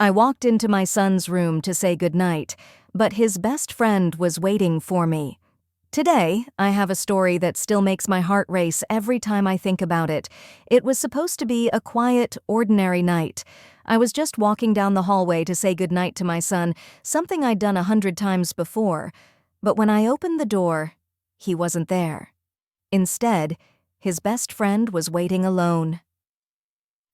I walked into my son's room to say goodnight, but his best friend was waiting for me. Today, I have a story that still makes my heart race every time I think about it. It was supposed to be a quiet, ordinary night. I was just walking down the hallway to say goodnight to my son, something I'd done 100 times before. But when I opened the door, he wasn't there. Instead, his best friend was waiting alone.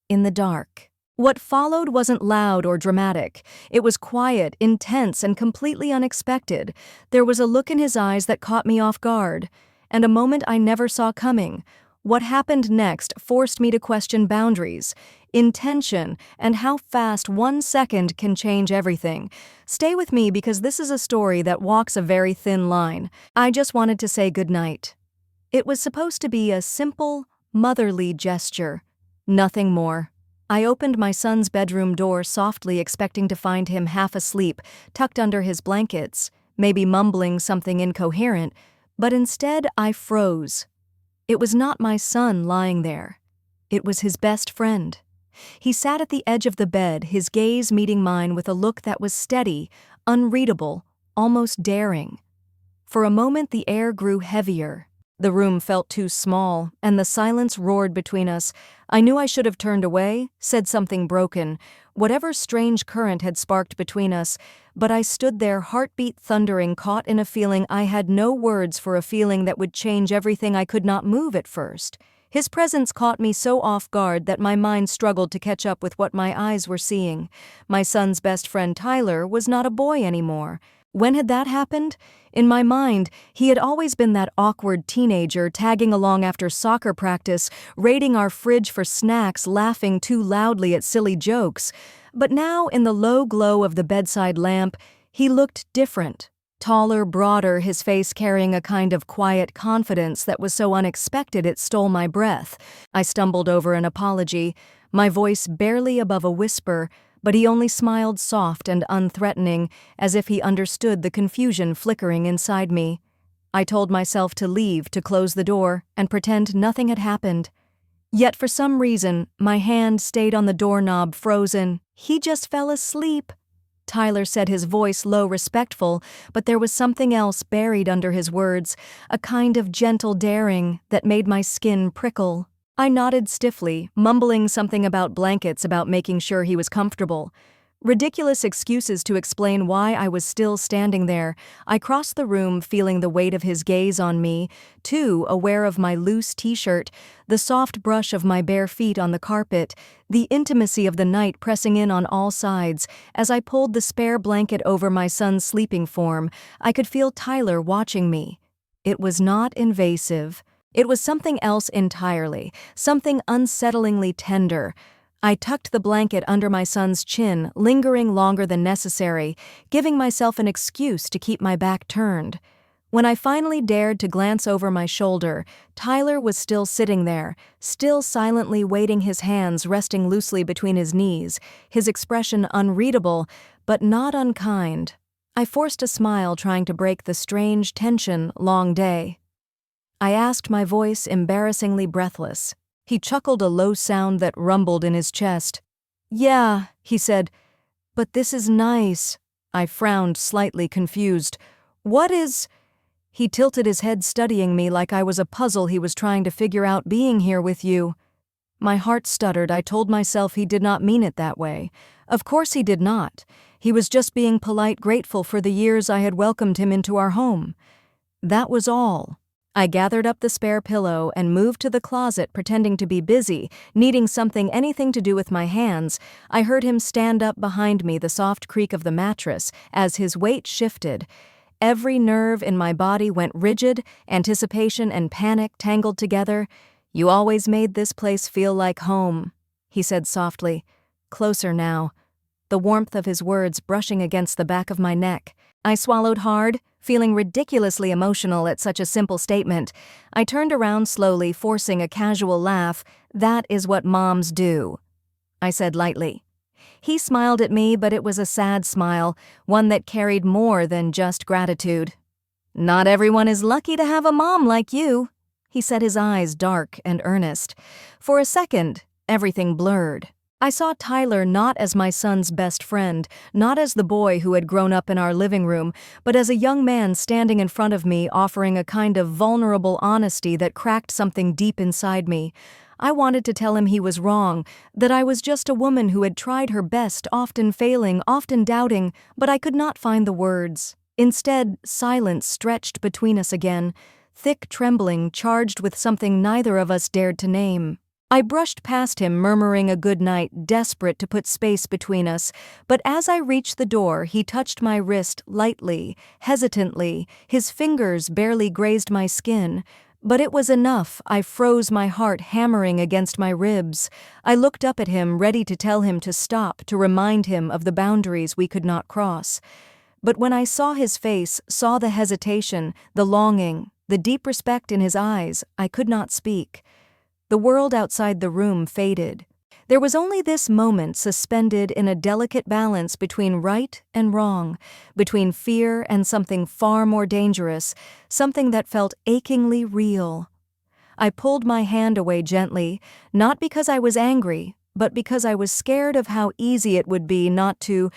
In the dark. What followed wasn't loud or dramatic. It was quiet, intense, and completely unexpected. There was a look in his eyes that caught me off guard, and a moment I never saw coming. What happened next forced me to question boundaries, intention, and how fast 1 second can change everything. Stay with me because this is a story that walks a very thin line. I just wanted to say goodnight. It was supposed to be a simple, motherly gesture. Nothing more. I opened my son's bedroom door softly, expecting to find him half asleep, tucked under his blankets, maybe mumbling something incoherent, but instead I froze. It was not my son lying there. It was his best friend. He sat at the edge of the bed, his gaze meeting mine with a look that was steady, unreadable, almost daring. For a moment the air grew heavier. The room felt too small, and the silence roared between us. I knew I should have turned away, said something broken, whatever strange current had sparked between us, but I stood there, heartbeat thundering, caught in a feeling I had no words for, a feeling that would change everything. I could not move at first. His presence caught me so off guard that my mind struggled to catch up with what my eyes were seeing. My son's best friend Tyler was not a boy anymore. When had that happened? In my mind, he had always been that awkward teenager tagging along after soccer practice, raiding our fridge for snacks, laughing too loudly at silly jokes. But now, in the low glow of the bedside lamp, he looked different. Taller, broader, his face carrying a kind of quiet confidence that was so unexpected it stole my breath. I stumbled over an apology, my voice barely above a whisper, but he only smiled soft and unthreatening, as if he understood the confusion flickering inside me. I told myself to leave, to close the door, and pretend nothing had happened. Yet for some reason, my hand stayed on the doorknob, frozen. "He just fell asleep," Tyler said, his voice low, respectful, but there was something else buried under his words, a kind of gentle daring that made my skin prickle. I nodded stiffly, mumbling something about blankets, about making sure he was comfortable. Ridiculous excuses to explain why I was still standing there. I crossed the room, feeling the weight of his gaze on me, too aware of my loose t-shirt, the soft brush of my bare feet on the carpet, the intimacy of the night pressing in on all sides. As I pulled the spare blanket over my son's sleeping form, I could feel Tyler watching me. It was not invasive. It was something else entirely, something unsettlingly tender. I tucked the blanket under my son's chin, lingering longer than necessary, giving myself an excuse to keep my back turned. When I finally dared to glance over my shoulder, Tyler was still sitting there, still silently waiting, his hands resting loosely between his knees, his expression unreadable, but not unkind. I forced a smile, trying to break the strange tension. "Long day?" I asked, my voice embarrassingly breathless. He chuckled, a low sound that rumbled in his chest. "Yeah," he said, "but this is nice." I frowned, slightly confused. "What is—" He tilted his head, studying me like I was a puzzle he was trying to figure out. "Being here with you." My heart stuttered. I told myself he did not mean it that way. Of course he did not. He was just being polite, grateful for the years I had welcomed him into our home. That was all. I gathered up the spare pillow and moved to the closet, pretending to be busy, needing something, anything to do with my hands. I heard him stand up behind me, the soft creak of the mattress, as his weight shifted. Every nerve in my body went rigid, anticipation and panic tangled together. "You always made this place feel like home," he said softly. Closer now, the warmth of his words brushing against the back of my neck. I swallowed hard, feeling ridiculously emotional at such a simple statement. I turned around slowly, forcing a casual laugh. "That is what moms do," I said lightly. He smiled at me, but it was a sad smile, one that carried more than just gratitude. "Not everyone is lucky to have a mom like you," he said, his eyes dark and earnest. For a second, everything blurred. I saw Tyler not as my son's best friend, not as the boy who had grown up in our living room, but as a young man standing in front of me offering a kind of vulnerable honesty that cracked something deep inside me. I wanted to tell him he was wrong, that I was just a woman who had tried her best, often failing, often doubting, but I could not find the words. Instead, silence stretched between us again, thick trembling charged with something neither of us dared to name. I brushed past him, murmuring a good night, desperate to put space between us, but as I reached the door, he touched my wrist lightly, hesitantly. His fingers barely grazed my skin. But it was enough. I froze, my heart hammering against my ribs. I looked up at him, ready to tell him to stop, to remind him of the boundaries we could not cross. But when I saw his face, saw the hesitation, the longing, the deep respect in his eyes, I could not speak. The world outside the room faded. There was only this moment suspended in a delicate balance between right and wrong, between fear and something far more dangerous, something that felt achingly real. I pulled my hand away gently, not because I was angry, but because I was scared of how easy it would be not to.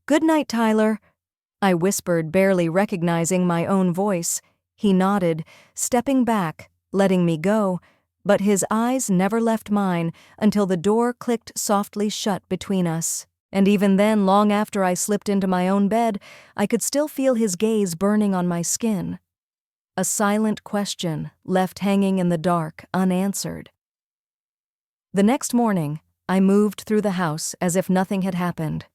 "Good night, Tyler," I whispered, barely recognizing my own voice. He nodded, stepping back, letting me go, but his eyes never left mine until the door clicked softly shut between us. And even then, long after I slipped into my own bed, I could still feel his gaze burning on my skin. A silent question, left hanging in the dark, unanswered. The next morning, I moved through the house as if nothing had happened.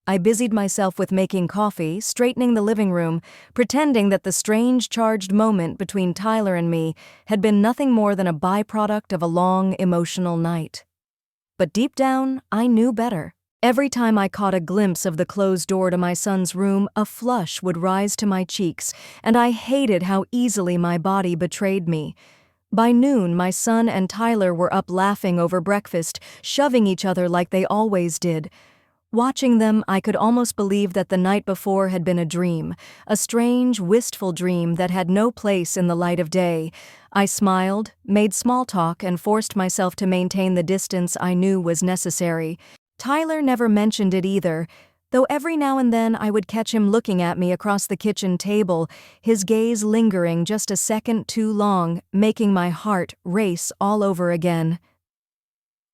I busied myself with making coffee, straightening the living room, pretending that the strange charged moment between Tyler and me had been nothing more than a byproduct of a long, emotional night. But deep down, I knew better. Every time I caught a glimpse of the closed door to my son's room, a flush would rise to my cheeks, and I hated how easily my body betrayed me. By noon, my son and Tyler were up laughing over breakfast, shoving each other like they always did. Watching them, I could almost believe that the night before had been a dream, a strange, wistful dream that had no place in the light of day. I smiled, made small talk, and forced myself to maintain the distance I knew was necessary. Tyler never mentioned it either, though every now and then I would catch him looking at me across the kitchen table, his gaze lingering just a second too long, making my heart race all over again.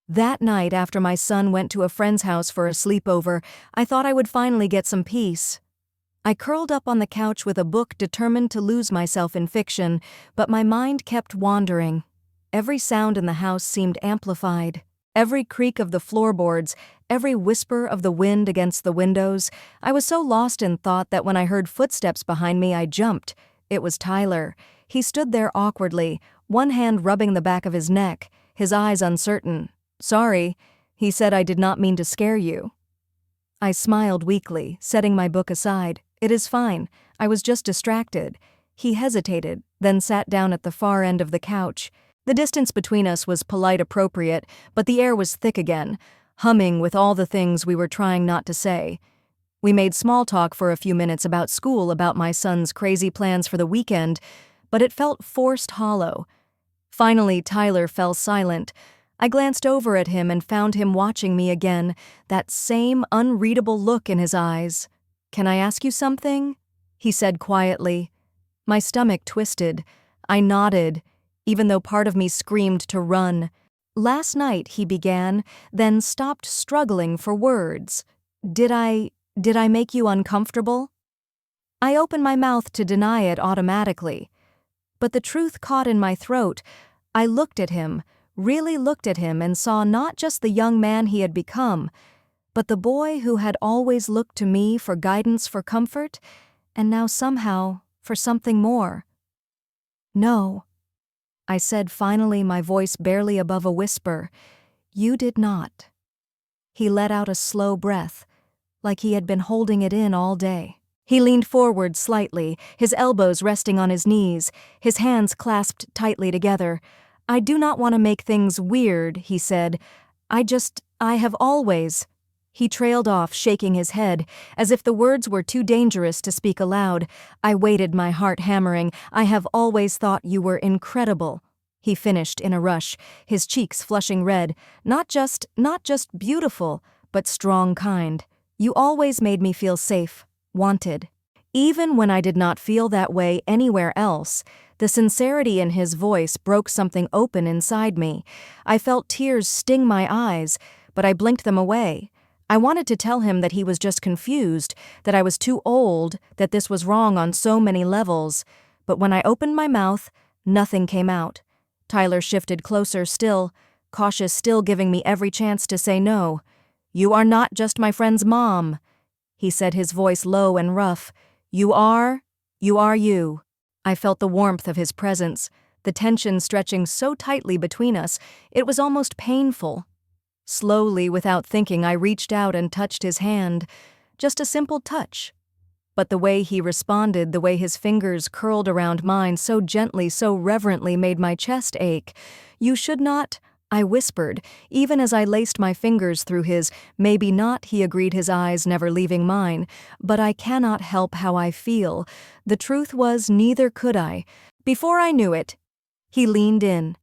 That night, after my son went to a friend's house for a sleepover, I thought I would finally get some peace. I curled up on the couch with a book, determined to lose myself in fiction, but my mind kept wandering. Every sound in the house seemed amplified. Every creak of the floorboards, every whisper of the wind against the windows. I was so lost in thought that when I heard footsteps behind me, I jumped. It was Tyler. He stood there awkwardly, one hand rubbing the back of his neck, his eyes uncertain. "Sorry," he said. "I did not mean to scare you." I smiled weakly, setting my book aside. "It is fine. I was just distracted." He hesitated, then sat down at the far end of the couch. The distance between us was polite appropriate, but the air was thick again, humming with all the things we were trying not to say. We made small talk for a few minutes about school, about my son's crazy plans for the weekend, but it felt forced, hollow. Finally, Tyler fell silent. I glanced over at him and found him watching me again, that same unreadable look in his eyes. "Can I ask you something?" he said quietly. My stomach twisted. I nodded, even though part of me screamed to run. "Last night," he began, then stopped, struggling for words. Did I make you uncomfortable?" I opened my mouth to deny it automatically. But the truth caught in my throat. I looked at him, really looked at him, and saw not just the young man he had become, but the boy who had always looked to me for guidance, for comfort, and now somehow for something more. "No," I said finally, my voice barely above a whisper. "You did not." He let out a slow breath, like he had been holding it in all day. He leaned forward slightly, his elbows resting on his knees, his hands clasped tightly together. "I do not want to make things weird," he said. I have always." He trailed off, shaking his head, as if the words were too dangerous to speak aloud. I waited, my heart hammering. "I have always thought you were incredible." he finished in a rush, his cheeks flushing red. Not just beautiful, but strong kind. You always made me feel safe, wanted. Even when I did not feel that way anywhere else, the sincerity in his voice broke something open inside me. I felt tears sting my eyes, but I blinked them away. I wanted to tell him that he was just confused, that I was too old, that this was wrong on so many levels. But when I opened my mouth, nothing came out. Tyler shifted closer still, cautious, still giving me every chance to say no. "You are not just my friend's mom," he said, his voice low and rough. You are you. I felt the warmth of his presence, the tension stretching so tightly between us, it was almost painful. Slowly, without thinking, I reached out and touched his hand. Just a simple touch. But the way he responded, the way his fingers curled around mine so gently, so reverently, made my chest ache. "You should not," I whispered, even as I laced my fingers through his. "Maybe not," he agreed, his eyes never leaving mine. "But I cannot help how I feel." The truth was, neither could I. Before I knew it, he leaned in.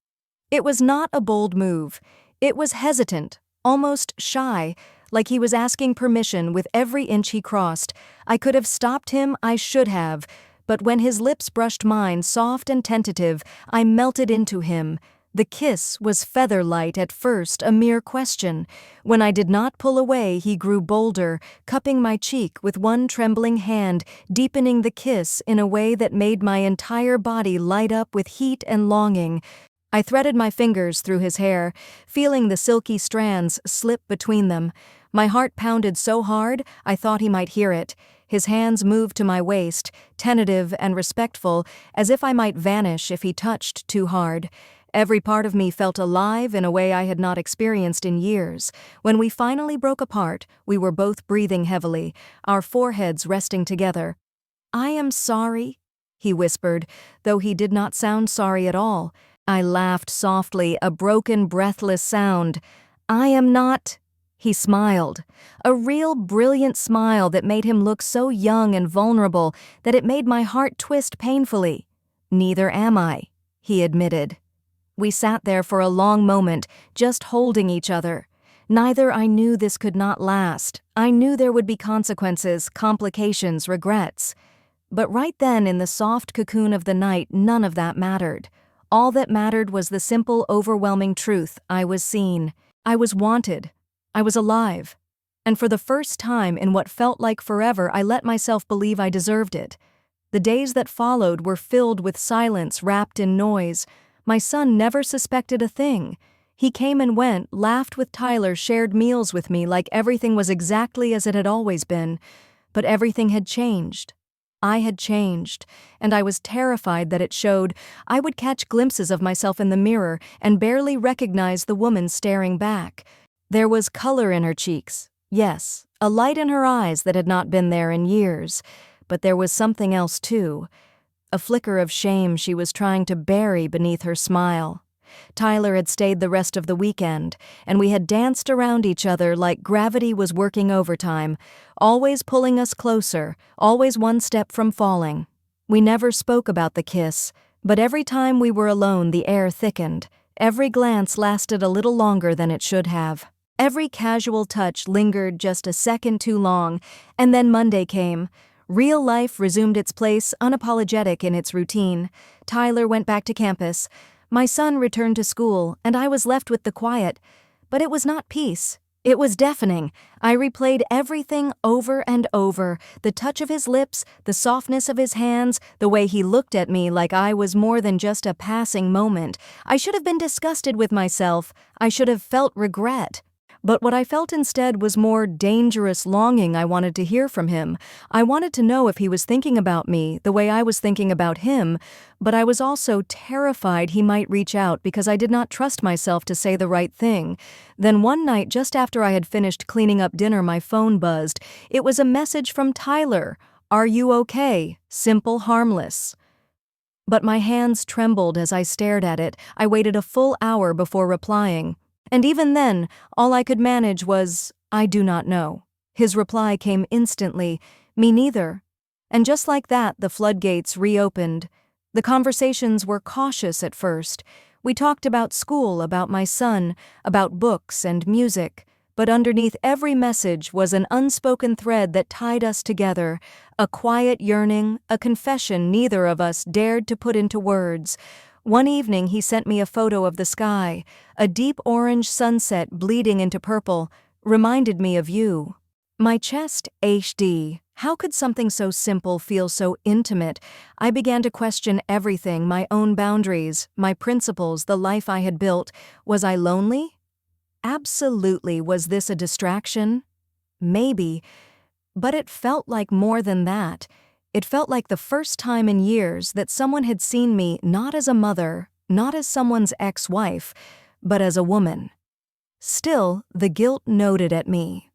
It was not a bold move. It was hesitant, almost shy, like he was asking permission with every inch he crossed. I could have stopped him, I should have. But when his lips brushed mine, soft and tentative, I melted into him. The kiss was feather-light at first, a mere question. When I did not pull away, he grew bolder, cupping my cheek with one trembling hand, deepening the kiss in a way that made my entire body light up with heat and longing. I threaded my fingers through his hair, feeling the silky strands slip between them. My heart pounded so hard, I thought he might hear it. His hands moved to my waist, tentative and respectful, as if I might vanish if he touched too hard. Every part of me felt alive in a way I had not experienced in years. When we finally broke apart, we were both breathing heavily, our foreheads resting together. "I am sorry," he whispered, though he did not sound sorry at all. I laughed softly, a broken, breathless sound. "I am not." He smiled, a real brilliant smile that made him look so young and vulnerable that it made my heart twist painfully. "Neither am I," he admitted. We sat there for a long moment, just holding each other. Neither I knew this could not last. I knew there would be consequences, complications, regrets. But right then, in the soft cocoon of the night, none of that mattered. All that mattered was the simple, overwhelming truth: I was seen. I was wanted. I was alive. And for the first time in what felt like forever, I let myself believe I deserved it. The days that followed were filled with silence wrapped in noise. My son never suspected a thing. He came and went, laughed with Tyler, shared meals with me like everything was exactly as it had always been. But everything had changed. I had changed, and I was terrified that it showed. I would catch glimpses of myself in the mirror and barely recognize the woman staring back. There was color in her cheeks, yes, a light in her eyes that had not been there in years. But there was something else too. A flicker of shame she was trying to bury beneath her smile. Tyler had stayed the rest of the weekend, and we had danced around each other like gravity was working overtime, always pulling us closer, always one step from falling. We never spoke about the kiss, but every time we were alone the air thickened. Every glance lasted a little longer than it should have. Every casual touch lingered just a second too long, and then Monday came. Real life resumed its place, unapologetic in its routine. Tyler went back to campus. My son returned to school, and I was left with the quiet. But it was not peace. It was deafening. I replayed everything over and over. The touch of his lips, the softness of his hands, the way he looked at me like I was more than just a passing moment. I should have been disgusted with myself. I should have felt regret. But what I felt instead was more dangerous longing. I wanted to hear from him. I wanted to know if he was thinking about me the way I was thinking about him, but I was also terrified he might reach out because I did not trust myself to say the right thing. Then one night, just after I had finished cleaning up dinner, my phone buzzed. It was a message from Tyler. "Are you okay? Simple, harmless." But my hands trembled as I stared at it. I waited a full hour before replying. And even then, all I could manage was, "I do not know." His reply came instantly, "Me neither." And just like that, the floodgates reopened. The conversations were cautious at first. We talked about school, about my son, about books and music, but underneath every message was an unspoken thread that tied us together, a quiet yearning, a confession neither of us dared to put into words. One evening he sent me a photo of the sky, a deep orange sunset bleeding into purple, reminded me of you. My chest ached. How could something so simple feel so intimate? I began to question everything, my own boundaries, my principles, the life I had built. Was I lonely? Absolutely. Was this a distraction? Maybe. But it felt like more than that. It felt like the first time in years that someone had seen me not as a mother, not as someone's ex-wife, but as a woman. Still, the guilt gnawed at me.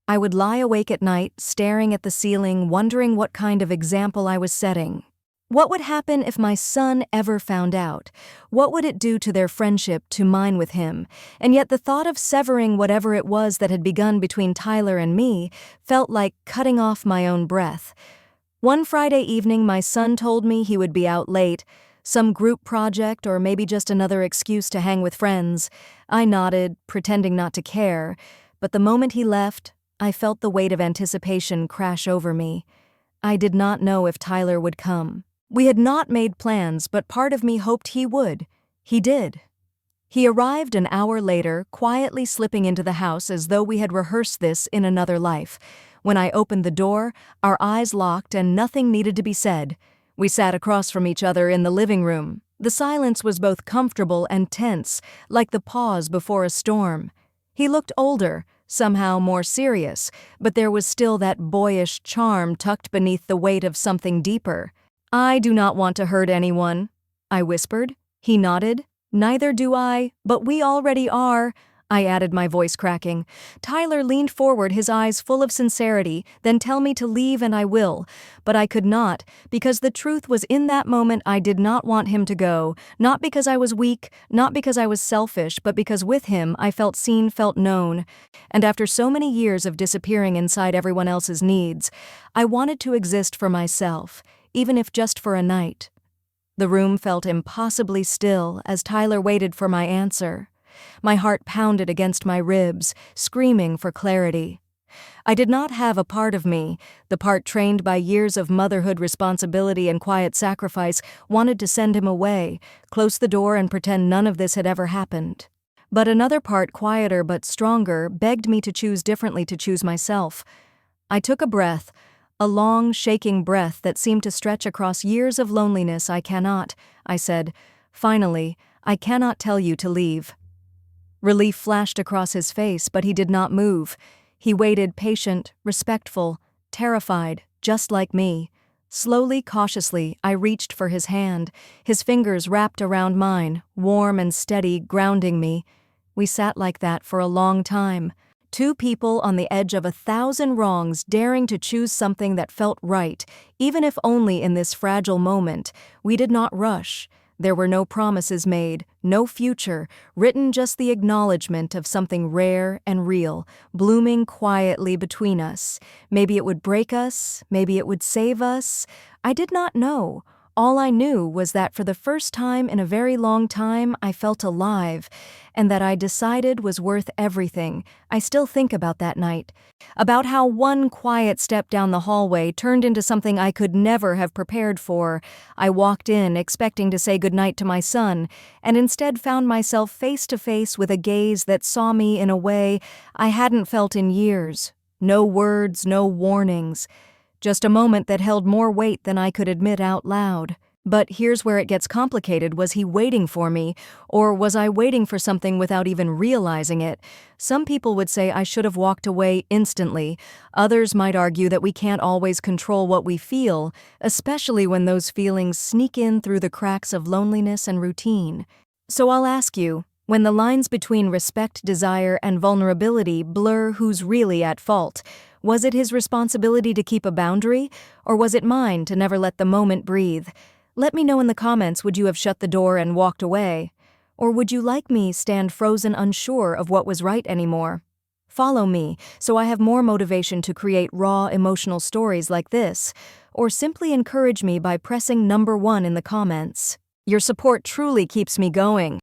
I would lie awake at night, staring at the ceiling, wondering what kind of example I was setting. What would happen if my son ever found out? What would it do to their friendship, to mine with him? And yet the thought of severing whatever it was that had begun between Tyler and me felt like cutting off my own breath. One Friday evening, my son told me he would be out late, some group project or maybe just another excuse to hang with friends. I nodded, pretending not to care, but the moment he left, I felt the weight of anticipation crash over me. I did not know if Tyler would come. We had not made plans, but part of me hoped he would. He did. He arrived an hour later, quietly slipping into the house as though we had rehearsed this in another life. When I opened the door, our eyes locked and nothing needed to be said. We sat across from each other in the living room. The silence was both comfortable and tense, like the pause before a storm. He looked older, somehow more serious, but there was still that boyish charm tucked beneath the weight of something deeper. "I do not want to hurt anyone," I whispered. He nodded. "Neither do I, but we already are," I added, my voice cracking. Tyler leaned forward, his eyes full of sincerity. "Then tell me to leave and I will." But I could not, because the truth was in that moment I did not want him to go, not because I was weak, not because I was selfish, but because with him I felt seen, felt known. And after so many years of disappearing inside everyone else's needs, I wanted to exist for myself, even if just for a night. The room felt impossibly still as Tyler waited for my answer. My heart pounded against my ribs, screaming for clarity. I did not have a part of me, the part trained by years of motherhood responsibility and quiet sacrifice, wanted to send him away, close the door and pretend none of this had ever happened. But another part, quieter but stronger, begged me to choose differently, to choose myself. I took a breath, a long, shaking breath that seemed to stretch across years of loneliness. "I cannot," I said. "Finally, I cannot tell you to leave." Relief flashed across his face, but he did not move. He waited, patient, respectful, terrified, just like me. Slowly, cautiously, I reached for his hand. His fingers wrapped around mine, warm and steady, grounding me. We sat like that for a long time. Two people on the edge of 1,000 wrongs, daring to choose something that felt right, even if only in this fragile moment. We did not rush. There were no promises made, no future, written just the acknowledgement of something rare and real, blooming quietly between us. Maybe it would break us, maybe it would save us. I did not know. All I knew was that for the first time in a very long time, I felt alive, and that I decided was worth everything. I still think about that night, about how one quiet step down the hallway turned into something I could never have prepared for. I walked in expecting to say goodnight to my son, and instead found myself face to face with a gaze that saw me in a way I hadn't felt in years. No words, no warnings. Just a moment that held more weight than I could admit out loud. But here's where it gets complicated. Was he waiting for me, or was I waiting for something without even realizing it? Some people would say I should have walked away instantly. Others might argue that we can't always control what we feel, especially when those feelings sneak in through the cracks of loneliness and routine. So I'll ask you, when the lines between respect, desire, and vulnerability blur, who's really at fault? Was it his responsibility to keep a boundary, or was it mine to never let the moment breathe? Let me know in the comments, would you have shut the door and walked away? Or would you like me stand frozen, unsure of what was right anymore? Follow me so I have more motivation to create raw, emotional stories like this, or simply encourage me by pressing #1 in the comments. Your support truly keeps me going.